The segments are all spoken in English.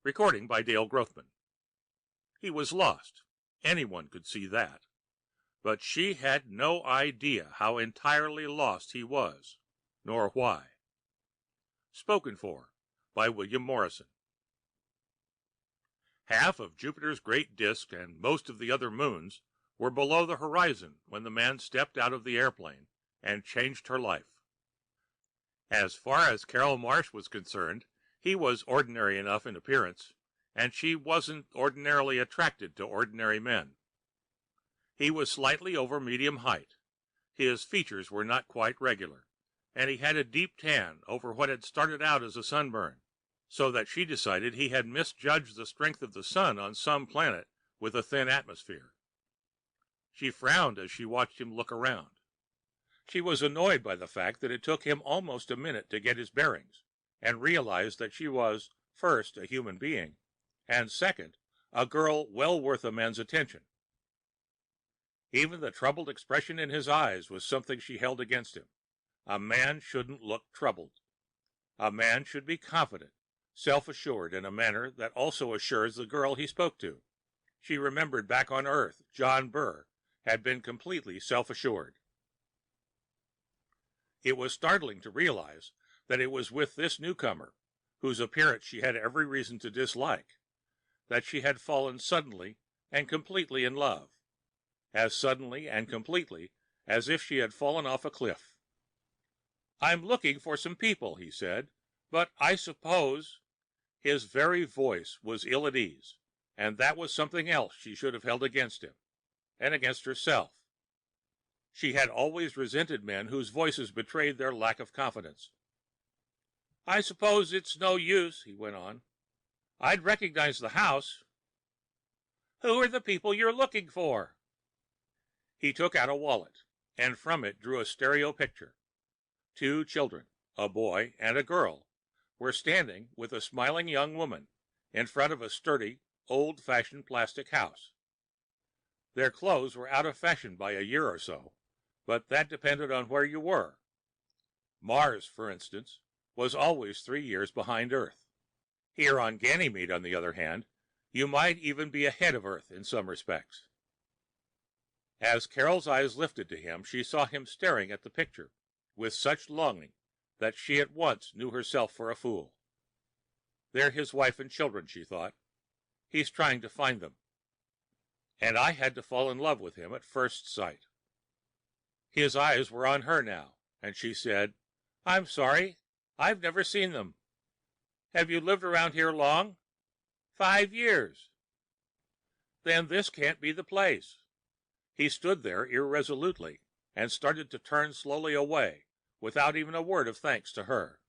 Recording by Dale Grothman. He was lost. Anyone could see that. But she had no idea how entirely lost he was, nor why. Spoken for by William Morrison. Half of Jupiter's great disk and most of the other moons were below the horizon when the man stepped out of the airplane and changed her life. As far as Carol Marsh was concerned, he was ordinary enough in appearance, and she wasn't ordinarily attracted to ordinary men. He was slightly over medium height. His features were not quite regular, and he had a deep tan over what had started out as a sunburn, so that she decided he had misjudged the strength of the sun on some planet with a thin atmosphere. She frowned as she watched him look around. She was annoyed by the fact that it took him almost a minute to get his bearings and realize that she was, first, a human being, and second, a girl well worth a man's attention. Even the troubled expression in his eyes was something she held against him. A man shouldn't look troubled. A man should be confident, self-assured in a manner that also assures the girl he spoke to. She remembered back on Earth, John Burr had been completely self-assured. It was startling to realize that it was with this newcomer, whose appearance she had every reason to dislike, that she had fallen suddenly and completely in love, as suddenly and completely as if she had fallen off a cliff. "I'm looking for some people," he said, "but I suppose—" His very voice was ill at ease, and that was something else she should have held against him, and against herself. She had always resented men whose voices betrayed their lack of confidence. "I suppose it's no use," he went on. "I'd recognize the house." "Who are the people you're looking for?" He took out a wallet, and from it drew a stereo picture. Two children, a boy and a girl, were standing with a smiling young woman in front of a sturdy, old-fashioned plastic house. Their clothes were out of fashion by a year or so, but that depended on where you were. Mars, for instance, was always 3 years behind Earth. Here on Ganymede, on the other hand, you might even be ahead of Earth in some respects. As Carol's eyes lifted to him, she saw him staring at the picture with such longing that she at once knew herself for a fool. They're his wife and children, she thought. He's trying to find them. And I had to fall in love with him at first sight. His eyes were on her now, and she said, "I'm sorry, I've never seen them. Have you lived around here long?" "5 years." "Then this can't be the place." He stood there irresolutely and started to turn slowly away, without even a word of thanks to her.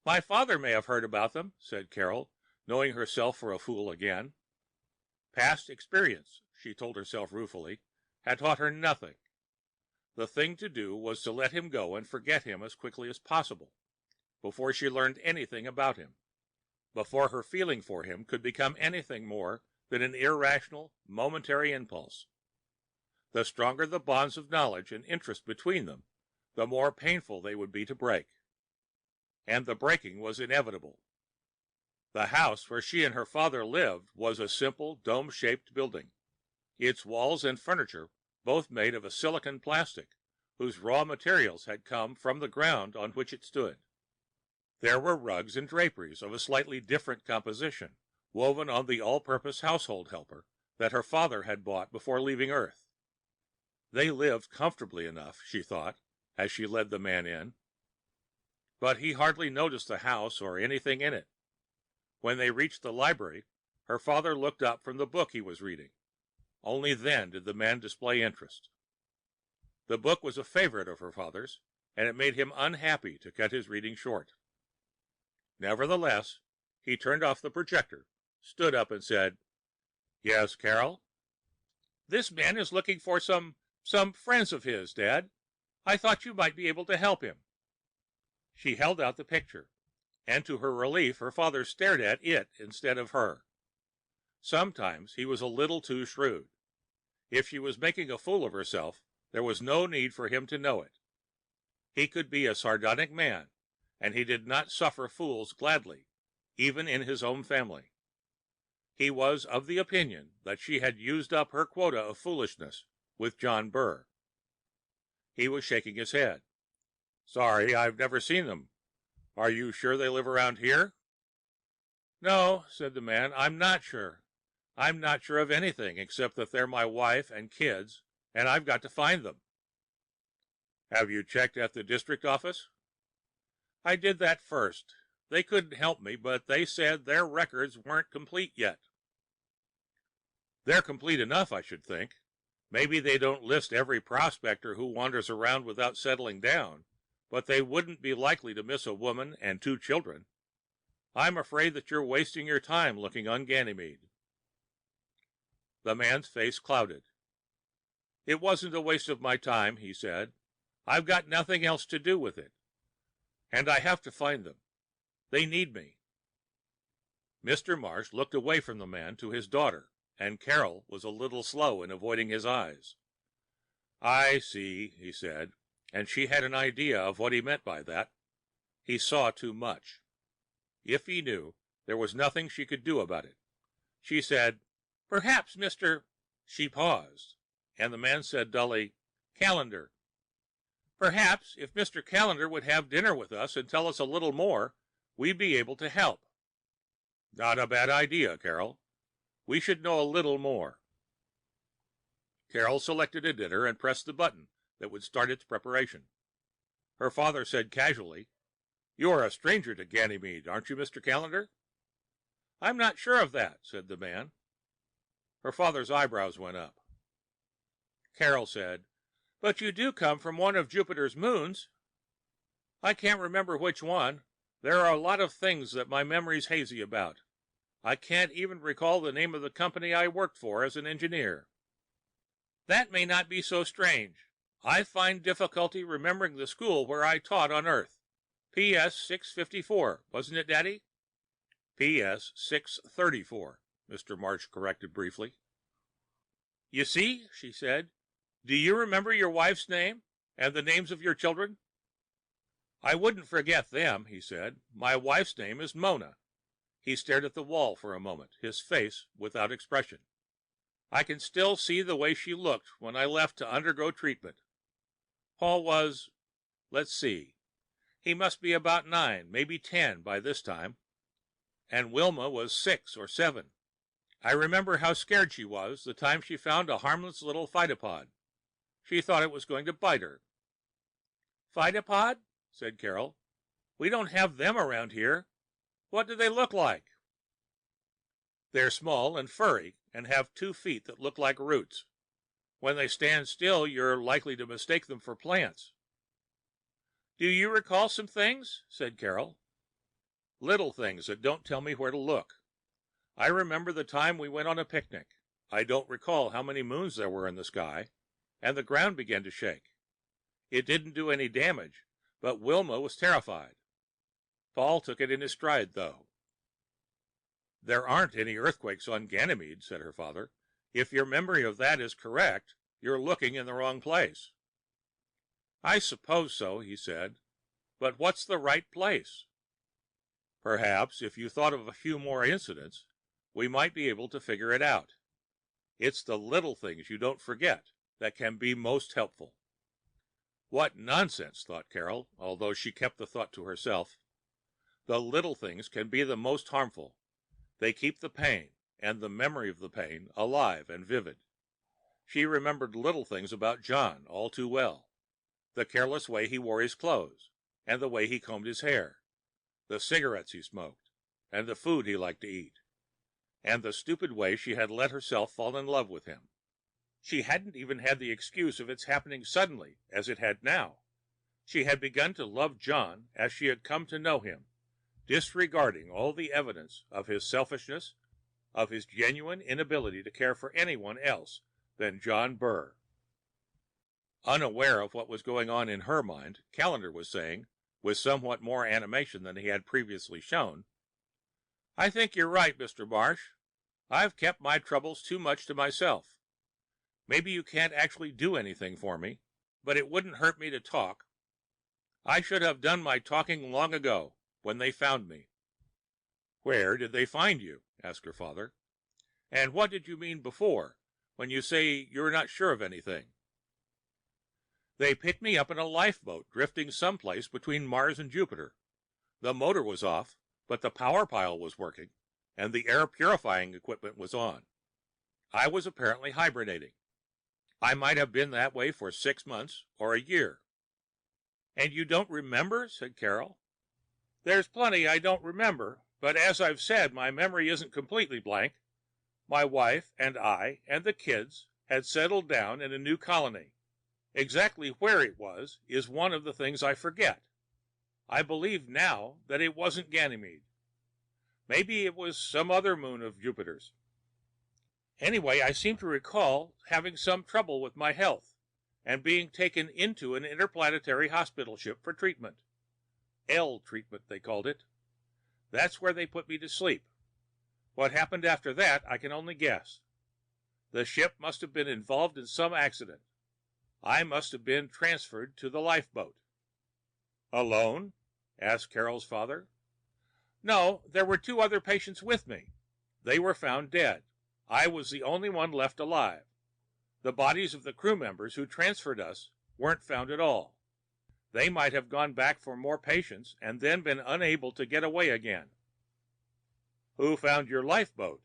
"My father may have heard about them," said Carol, knowing herself for a fool again. Past experience, she told herself ruefully, had taught her nothing. The thing to do was to let him go and forget him as quickly as possible, before she learned anything about him, before her feeling for him could become anything more than an irrational, momentary impulse. The stronger the bonds of knowledge and interest between them, the more painful they would be to break. And the breaking was inevitable. The house where she and her father lived was a simple, dome-shaped building, its walls and furniture both made of a silicon plastic whose raw materials had come from the ground on which it stood. There were rugs and draperies of a slightly different composition, woven on the all-purpose household helper that her father had bought before leaving Earth. They lived comfortably enough, she thought, as she led the man in. But he hardly noticed the house or anything in it. When they reached the library, her father looked up from the book he was reading. Only then did the man display interest. The book was a favorite of her father's, and it made him unhappy to cut his reading short. Nevertheless, he turned off the projector, stood up and said, "Yes, Carol?" "This man is looking for some friends of his, Dad. I thought you might be able to help him." She held out the picture, and to her relief her father stared at it instead of her. Sometimes he was a little too shrewd. If she was making a fool of herself, there was no need for him to know it. He could be a sardonic man, and he did not suffer fools gladly, even in his own family. He was of the opinion that she had used up her quota of foolishness with John Burr. He was shaking his head. "Sorry, I've never seen them. Are you sure they live around here?" "No," said the man, "I'm not sure. I'm not sure of anything except that they're my wife and kids, and I've got to find them." "Have you checked at the district office?" "I did that first. They couldn't help me, but they said their records weren't complete yet." "They're complete enough, I should think. Maybe they don't list every prospector who wanders around without settling down, but they wouldn't be likely to miss a woman and 2 children. I'm afraid that you're wasting your time looking on Ganymede." The man's face clouded. "It wasn't a waste of my time," he said. "I've got nothing else to do with it. And I have to find them. They need me." Mr. Marsh looked away from the man to his daughter, and Carol was a little slow in avoiding his eyes. "I see," he said, and she had an idea of what he meant by that. He saw too much. If he knew, there was nothing she could do about it. She said, "Perhaps Mr. She paused, and the man said dully, "Callendar. Perhaps if Mr. Callendar would have dinner with us and tell us a little more, we'd be able to help." "Not a bad idea, Carol. We should know a little more." Carol selected a dinner and pressed the button that would start its preparation. Her father said casually, "You're a stranger to Ganymede, aren't you, Mr. Callendar?" "I'm not sure of that," said the man. Her father's eyebrows went up. Carol said, "But you do come from one of Jupiter's moons." "I can't remember which one. There are a lot of things that my memory's hazy about. I can't even recall the name of the company I worked for as an engineer." "That may not be so strange. I find difficulty remembering the school where I taught on Earth. PS 654, wasn't it, Daddy?" "PS 634, Mr. Marsh corrected briefly. "You see," she said, "do you remember your wife's name and the names of your children?" "I wouldn't forget them," he said. "My wife's name is Mona." He stared at the wall for a moment, his face without expression. "I can still see the way she looked when I left to undergo treatment. Paul was, let's see, he must be about 9, maybe 10 by this time. And Wilma was 6 or 7. I remember how scared she was the time she found a harmless little phytopod. She thought it was going to bite her." "Phytopod?" said Carol. "We don't have them around here. What do they look like?" "They're small and furry and have 2 feet that look like roots. When they stand still, you're likely to mistake them for plants." "Do you recall some things?" said Carol. "Little things that don't tell me where to look. I remember the time we went on a picnic. I don't recall how many moons there were in the sky, and the ground began to shake. It didn't do any damage, but Wilma was terrified. Paul took it in his stride, though." "There aren't any earthquakes on Ganymede," said her father. "If your memory of that is correct, you're looking in the wrong place." "I suppose so," he said. "But what's the right place?" "Perhaps if you thought of a few more incidents, we might be able to figure it out. It's the little things you don't forget that can be most helpful." What nonsense, thought Carol, although she kept the thought to herself. The little things can be the most harmful. They keep the pain, and the memory of the pain, alive and vivid. She remembered little things about John all too well. The careless way he wore his clothes, and the way he combed his hair. The cigarettes he smoked, and the food he liked to eat. And the stupid way she had let herself fall in love with him. She hadn't even had the excuse of its happening suddenly, as it had now. She had begun to love John as she had come to know him, disregarding all the evidence of his selfishness, of his genuine inability to care for anyone else than John Burr. Unaware of what was going on in her mind, Callendar was saying, with somewhat more animation than he had previously shown, "I think you're right, Mr. Marsh. I've kept my troubles too much to myself. Maybe you can't actually do anything for me, but it wouldn't hurt me to talk. I should have done my talking long ago, when they found me." Where did they find you? Asked her father. And what did you mean before, when you say you're not sure of anything? They picked me up in a lifeboat drifting someplace between Mars and Jupiter. The motor was off, but the power pile was working, and the air purifying equipment was on. I was apparently hibernating. I might have been that way for 6 months or a year. And you don't remember? Said Carol. There's plenty I don't remember, but as I've said, my memory isn't completely blank. My wife and I and the kids had settled down in a new colony. Exactly where it was is one of the things I forget. I believe now that it wasn't Ganymede. Maybe it was some other moon of Jupiter's. Anyway, I seem to recall having some trouble with my health and being taken into an interplanetary hospital ship for treatment. L treatment, they called it. That's where they put me to sleep. What happened after that, I can only guess. The ship must have been involved in some accident. I must have been transferred to the lifeboat. Alone? Asked Carol's father. No, there were 2 other patients with me. They were found dead. I was the only one left alive. The bodies of the crew members who transferred us weren't found at all. They might have gone back for more patients and then been unable to get away again. Who found your lifeboat?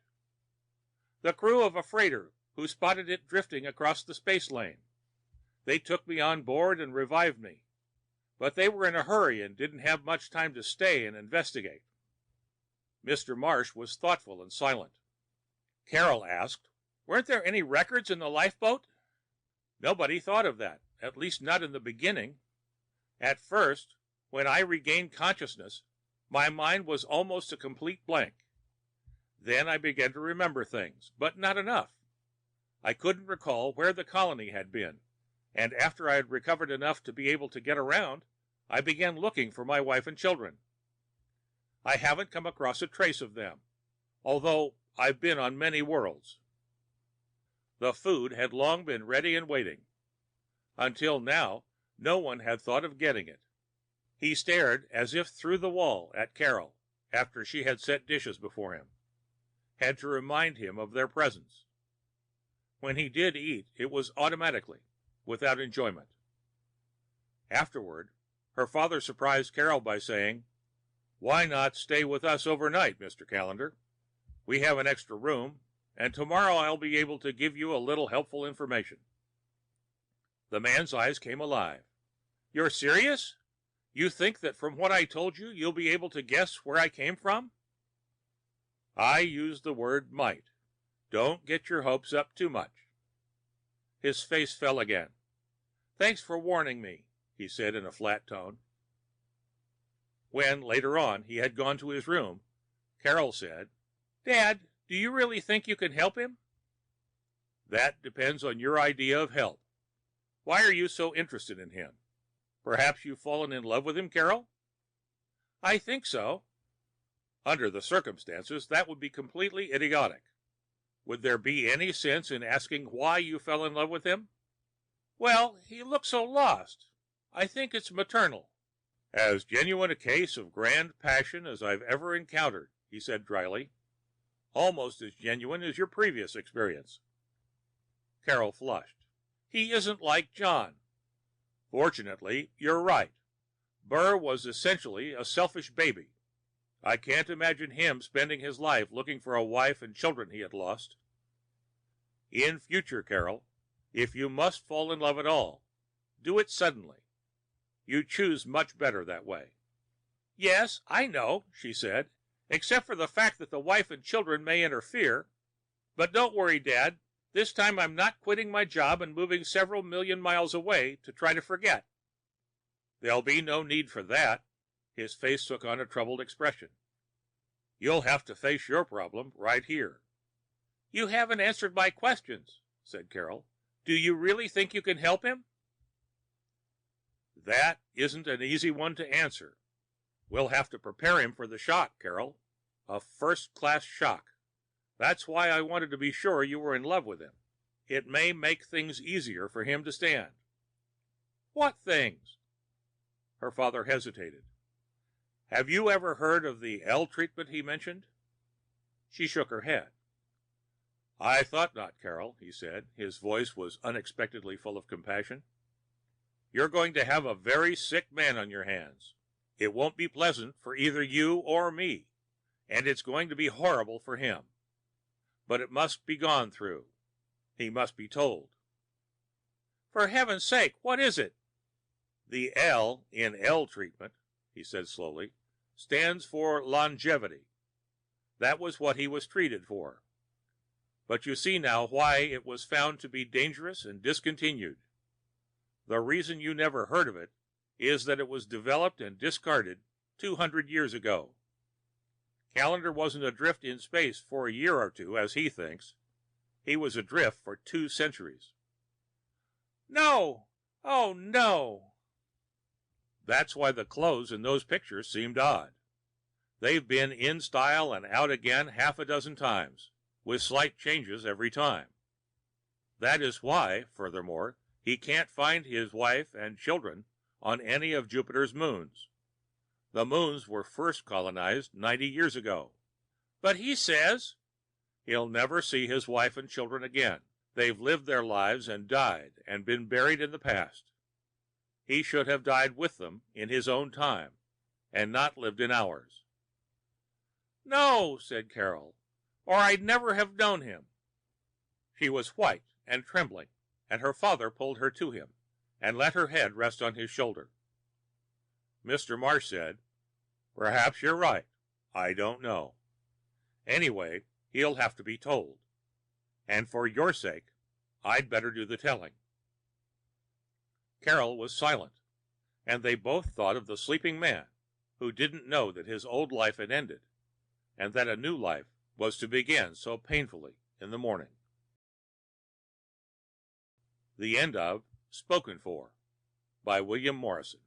The crew of a freighter who spotted it drifting across the space lane. They took me on board and revived me, but they were in a hurry and didn't have much time to stay and investigate. Mr. Marsh was thoughtful and silent. Carol asked, weren't there any records in the lifeboat? Nobody thought of that, at least not in the beginning. At first, when I regained consciousness, my mind was almost a complete blank. Then I began to remember things, but not enough. I couldn't recall where the colony had been, and after I had recovered enough to be able to get around, I began looking for my wife and children. I haven't come across a trace of them, although I've been on many worlds. The food had long been ready and waiting. Until now, no one had thought of getting it. He stared as if through the wall at Carol after she had set dishes before him, had to remind him of their presence. When he did eat, it was automatically, without enjoyment. Afterward, her father surprised Carol by saying, why not stay with us overnight, Mr. Callendar? We have an extra room, and tomorrow I'll be able to give you a little helpful information. The man's eyes came alive. You're serious? You think that from what I told you, you'll be able to guess where I came from? I used the word might. Don't get your hopes up too much. His face fell again. Thanks for warning me, he said in a flat tone. When, later on, he had gone to his room, Carol said, Dad, do you really think you can help him? That depends on your idea of help. Why are you so interested in him? Perhaps you've fallen in love with him, Carol? I think so. Under the circumstances, that would be completely idiotic. Would there be any sense in asking why you fell in love with him? Well, he looked so lost. I think it's maternal. As genuine a case of grand passion as I've ever encountered, he said dryly. Almost as genuine as your previous experience. Carol flushed. He isn't like John. Fortunately, you're right. Burr was essentially a selfish baby. I can't imagine him spending his life looking for a wife and children he had lost. In future, Carol, if you must fall in love at all, do it suddenly. You choose much better that way. Yes, I know, she said, except for the fact that the wife and children may interfere. But don't worry, Dad. This time I'm not quitting my job and moving several million miles away to try to forget. There'll be no need for that. His face took on a troubled expression. You'll have to face your problem right here. You haven't answered my questions, said Carol. Do you really think you can help him? That isn't an easy one to answer. We'll have to prepare him for the shock, Carol. A first-class shock. That's why I wanted to be sure you were in love with him. It may make things easier for him to stand. What things? Her father hesitated. Have you ever heard of the L treatment he mentioned? She shook her head. I thought not, Carol, he said. His voice was unexpectedly full of compassion. You're going to have a very sick man on your hands. It won't be pleasant for either you or me, and it's going to be horrible for him. But it must be gone through. He must be told. For heaven's sake, what is it? The L in L treatment, he said slowly, stands for longevity. That was what he was treated for. But you see now why it was found to be dangerous and discontinued. The reason you never heard of it is that it was developed and discarded 200 years ago. Callendar wasn't adrift in space for a year or two, as he thinks. He was adrift for 2 centuries. No! Oh, no! That's why the clothes in those pictures seemed odd. They've been in style and out again half a dozen times, with slight changes every time. That is why, furthermore, he can't find his wife and children on any of Jupiter's moons. The moons were first colonized 90 years ago. But he says he'll never see his wife and children again. They've lived their lives and died and been buried in the past. He should have died with them in his own time, and not lived in ours. No, said Carol, or I'd never have known him. She was white and trembling, and her father pulled her to him and let her head rest on his shoulder. Mr. Marsh said, Perhaps you're right. I don't know. Anyway, he'll have to be told. And for your sake, I'd better do the telling. Carol was silent, and they both thought of the sleeping man who didn't know that his old life had ended, and that a new life was to begin so painfully in the morning. The end of Spoken For by William Morrison.